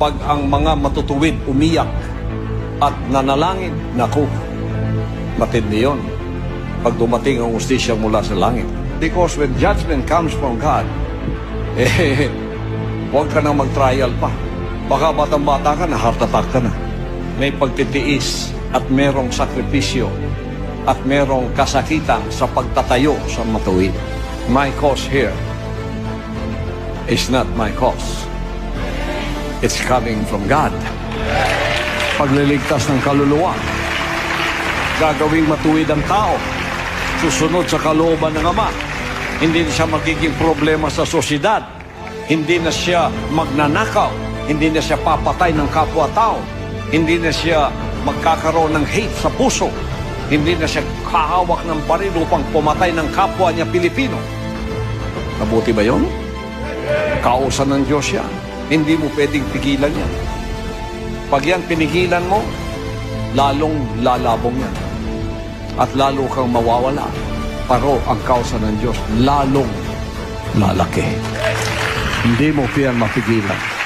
Pag ang mga matutuwid umiyak at nanalangin, naku, matindi yun. Pag dumating ang ustisya mula sa langit. Because when judgment comes from God, huwag ka nang mag-trial pa. Baka batang-bata ka na, heart attack ka na. May pagtitiis at merong sakripisyo at merong kasakitan sa pagtatayo sa matuwid. My cause here is not my cause. It's coming from God. Pagliligtas ng kaluluwa, gagawing matuwid ang tao, susunod sa kalooban ng Ama. Hindi na siya magiging problema sa sosyedad. Hindi na siya magnanakaw. Hindi na siya papatay ng kapwa-tao. Hindi na siya magkakaroon ng hate sa puso. Hindi na siya kahawak ng baril upang pumatay ng kapwa niya Pilipino. Mabuti ba yun? Kausan ng Diyos yan. Hindi mo pwedeng pigilan yan. Pag yan pinigilan mo, lalong lalabong yan. At lalo kang mawawala. Pero ang kausan ng Diyos, lalong lalaki. Hindi mo yan mapigilan.